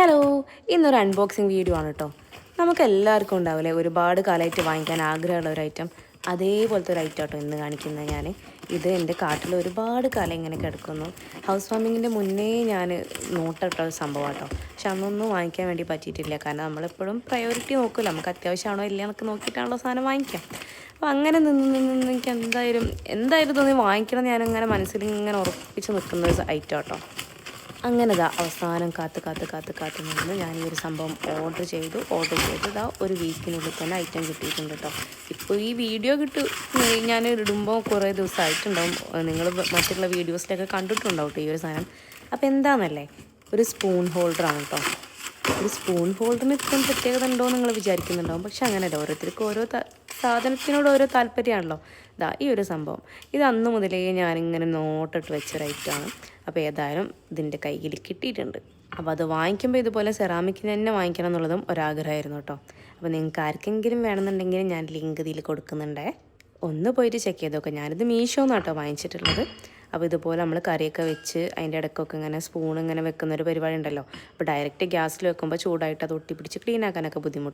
Hello, ഇന്നൊരു unboxing video ആണ് കേട്ടോ. നമുക്ക് എല്ലാവർക്കും ഉണ്ടാവില്ലേ ഒരുപാട് കാലമായിട്ട് വാങ്ങിക്കാൻ ആഗ്രഹമുള്ള ഒരു ഐറ്റം. അതേപോലത്തെ ഒരു ഐറ്റം കേട്ടോ ഇന്ന് കാണിക്കുന്നത് ഞാൻ. ഇത് എൻ്റെ കാട്ടിൽ ഒരുപാട് കാലം ഇങ്ങനെ കിടക്കുന്നു. ഹൗസ് വാമിങ്ങിൻ്റെ മുന്നേ ഞാൻ നോട്ടിട്ട ഒരു സംഭവം കേട്ടോ. പക്ഷെ അന്നൊന്നും വാങ്ങിക്കാൻ വേണ്ടി പറ്റിയിട്ടില്ല. കാരണം നമ്മളെപ്പോഴും പ്രയോറിറ്റി നോക്കില്ല, നമുക്ക് അത്യാവശ്യമാണോ ഇല്ല എന്നൊക്കെ നോക്കിയിട്ടാണല്ലോ സാധനം വാങ്ങിക്കാം. അപ്പോൾ അങ്ങനെ നിന്ന് എനിക്ക് എന്തായാലും തോന്നി വാങ്ങിക്കണം. ഞാനിങ്ങനെ മനസ്സിൽ ഇങ്ങനെ ഉറപ്പിച്ച് നിൽക്കുന്ന ഒരു ഐറ്റം കേട്ടോ. അങ്ങനെ അവസാനം കാത്ത് നിന്ന് ഞാൻ ഈ ഒരു സംഭവം ഓർഡർ ചെയ്ത് ഇതാ ഒരു വീക്കിനുള്ളിൽ തന്നെ ഐറ്റം കിട്ടിയിട്ടുണ്ട് കേട്ടോ. ഇപ്പോൾ ഈ വീഡിയോ ഞാൻ ഇടുമ്പോൾ കുറേ ദിവസമായിട്ടുണ്ടാവും. നിങ്ങൾ മറ്റുള്ള വീഡിയോസിലൊക്കെ കണ്ടിട്ടുണ്ടാവും കേട്ടോ ഈ ഒരു സാധനം. അപ്പോൾ എന്താണെന്നല്ലേ, ഒരു സ്പൂൺ ഹോൾഡറാണ് കേട്ടോ. ഒരു സ്പൂൺ ഹോൾഡറിന് ഇത്രയും പ്രത്യേകത ഉണ്ടോ എന്ന് നിങ്ങൾ വിചാരിക്കുന്നുണ്ടാവും. പക്ഷെ അങ്ങനെയല്ല, ഓരോരുത്തർക്ക് ഓരോ സാധനത്തിനോട് ഓരോ താല്പര്യമാണല്ലോ. ഈ ഒരു സംഭവം ഇത് അന്ന് മുതലേ ഞാനിങ്ങനെ നോട്ടിട്ട് വെച്ചൊരു ഐറ്റമാണ്. അപ്പോൾ ഏതായാലും ഇതിൻ്റെ കയ്യിൽ കിട്ടിയിട്ടുണ്ട്. അപ്പോൾ അത് വാങ്ങിക്കുമ്പോൾ ഇതുപോലെ സെറാമിക്കിന് തന്നെ വാങ്ങിക്കണം എന്നുള്ളതും ഒരാഗ്രഹമായിരുന്നു കേട്ടോ. അപ്പോൾ നിങ്ങൾക്ക് ആർക്കെങ്കിലും വേണമെന്നുണ്ടെങ്കിൽ ഞാൻ ലിങ്ക് ഇതിൽ കൊടുക്കുന്നുണ്ടേ, ഒന്ന് പോയിട്ട് ചെക്ക് ചെയ്ത് നോക്കാം. ഞാനിത് മീഷോന്നാണ് കേട്ടോ വാങ്ങിച്ചിട്ടുള്ളത്. അപ്പോൾ ഇതുപോലെ നമ്മൾ കറിയൊക്കെ വെച്ച് അതിൻ്റെ ഇടയ്ക്കൊക്കെ ഇങ്ങനെ സ്പൂൺ ഇങ്ങനെ വെക്കുന്നൊരു പരിപാടി ഉണ്ടല്ലോ. അപ്പോൾ ഡയറക്റ്റ് ഗ്യാസിൽ വെക്കുമ്പോൾ ചൂടായിട്ട് അത് ഒട്ടിപ്പിടിച്ച് ക്ലീൻ ആക്കാനൊക്കെ ബുദ്ധിമുട്ട്.